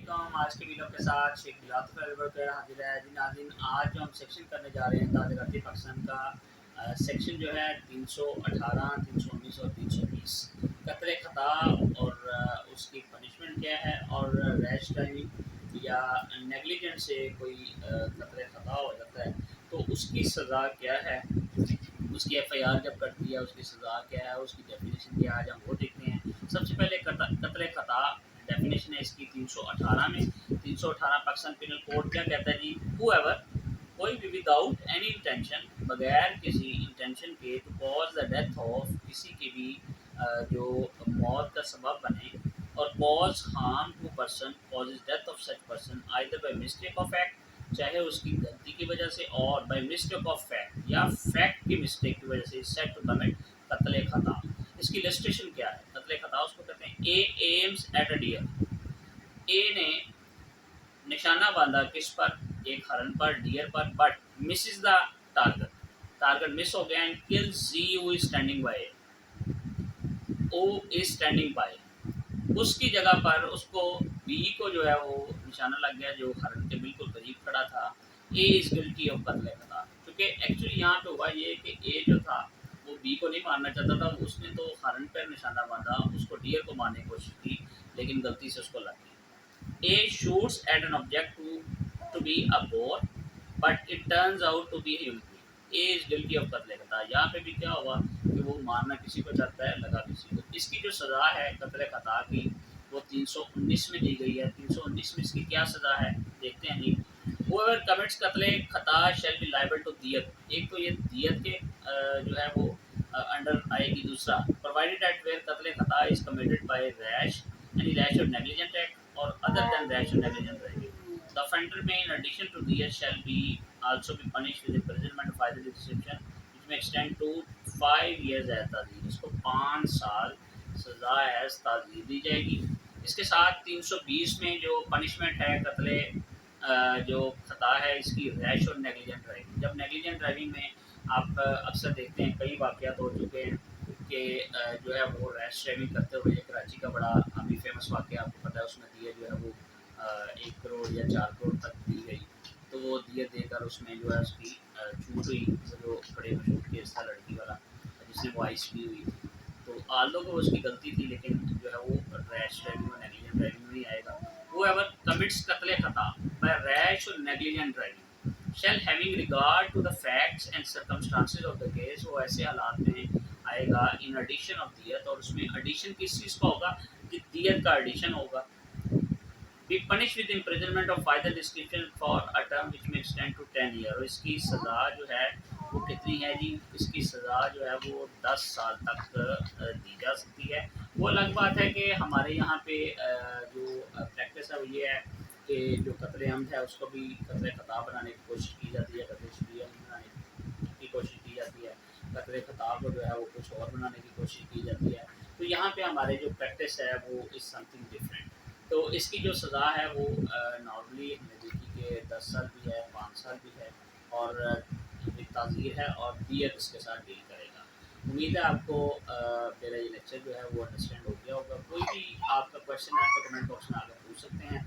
वालेकुम। आज के वीडियो के साथ शेख बिलावल हाजिर है जी नाज़रीन। आज जो हम सेक्शन करने जा रहे हैं ताज़ाती पाकिस्तान का सेक्शन जो है 318, 319 और 320 कतरे ख़ता और उसकी पनिशमेंट क्या है, और रैश ड्राइविंग या नेगलिजेंट से कोई कतरे ख़ता हो जाता है तो उसकी सज़ा क्या है, उसकी एफआईआर जब करती है उसकी सज़ा क्या है, उसकी डेफिनेशन क्या है, आज हम वो देखते हैं। सबसे पहले कतरे ख़ता डेफिनेशन है इसकी 318 में। 318 पाकिस्तान पिनल कोड क्या कहता है जी? हूएवर, कोई भी विदाउट एनी इंटेंशन, बगैर किसी इंटेंशन के, to cause the death of, किसी की भी जो मौत का सबब बने, और cause harm to person, cause death of such person either by mistake of act, चाहे उसकी गलती की वजह से, और बाय मिस्टेक ऑफ फैक्ट या फैक्ट की मिस्टेक की वजह से, सेट टू कमिट कत्ल खता। इसकी लिस्टेशन क्या है? कत्ल खता उसको कहते हैं ए एम्स एट अ डियर। ए ने निशाना बांधा किस पर? एक हरन पर, डियर पर, but misses the target, target miss हो गया, and kills G who is standing by, O is standing by. उसकी जगह पर उसको बी को जो है वो निशाना लग गया जो हरन के बिल्कुल करीब खड़ा था। ए इज गिल्टी ऑफ कत्ल खता। क्योंकि एक्चुअली यहाँ पे हुआ ये कि ए जो था वो बी को नहीं मारना चाहता था, उसने तो हरन पर निशाना बांधा, उसको डियर को मारने की कोशिश की, लेकिन गलती से उसको लग गई। A shoots at an object to be a boar, but it turns out to be human. A is guilty of कत्ल खता। यहाँ पे भी क्या हुआ कि वो मारना किसी को चाहता है, लगा किसी को। इसकी जो सज़ा है कत्ल खता की वो 319 में दी गई है। 319 में इसकी क्या सज़ा है देखते हैं जी। whoever commits कत्ल खता shall be liable to दियत। एक तो ये दियत के जो है वो अंडर आएगी। दूसरा, प्रोवाइडेड एट वेयर कत्ल खता is committed by rash, any rash और नेग्लिजेंट एक्ट और अदर देन रैश और negligent act, the offender may in addition to दियत shall be also be punished with imprisonment of either description which may extend to 5 years है ताज़ीर। इसको 5 साल सज़ा है ताज़ीर दी जाएगी। इसके साथ 320 में जो पनिशमेंट है कत्ले जो खता है इसकी रैश और नेग्लिजेंट ड्राइविंग। जब नेग्लिजेंट ड्राइविंग में आप अक्सर देखते हैं, कई वाक़यात हो चुके हैं कि जो है वो रैश ड्राइविंग करते हुए कराची का बड़ा अभी फेमस वाक़या आपको पता है, उसमें दिया जो है वो 1 करोड़ या 4 करोड़ तक दी गई। तो वो दिया देकर उसमें जो है उसकी छूट हुई। जो बड़े मशहूर केस था लड़की वाला जिसने वो आइस पी हुई थी। तो आल्दो को उसकी गलती थी, लेकिन जो है वो रैश ड्राइविंग और नेग्लिजेंट ड्राइविंग में नहीं आएगा। whoever commits कत्ल खता by rash or negligent driving shall having regard to the facts and circumstances of the case, वो ऐसे हालात में आएगा इन एडिशन ऑफ दियत, और उसमें एडिशन किस चीज़ का होगा? दियत का एडिशन होगा। be punished with imprisonment of either description for a term which may extend to 10 year। और इसकी सज़ा जो है वो कितनी है जी? इसकी सज़ा जो है वो 10 साल तक दी जा सकती है। वो अलग बात है कि हमारे यहाँ पे जो प्रैक्टिस है वो ये है कि जो कत्ल अमद है उसको भी कत्ल खता बनाने की कोशिश की जाती है, कत्ल शबीह बनाने की कोशिश की जाती है, कत्ल खता को जो है वो कुछ और बनाने की कोशिश की जाती है। तो यहाँ पे हमारे जो प्रैक्टिस है वो इज़ समथिंग डिफरेंट। तो इसकी जो सज़ा है वो नॉर्मली हमने देखी कि 10 साल भी है, 5 साल भी है, और ताज़ीर है, और दियत इसके साथ डील करेगा। उम्मीद है आपको मेरा ये लेक्चर जो है वो अंडरस्टैंड हो गया होगा। कोई भी आपका क्वेश्चन है तो कमेंट बॉक्स में आकर पूछ सकते हैं।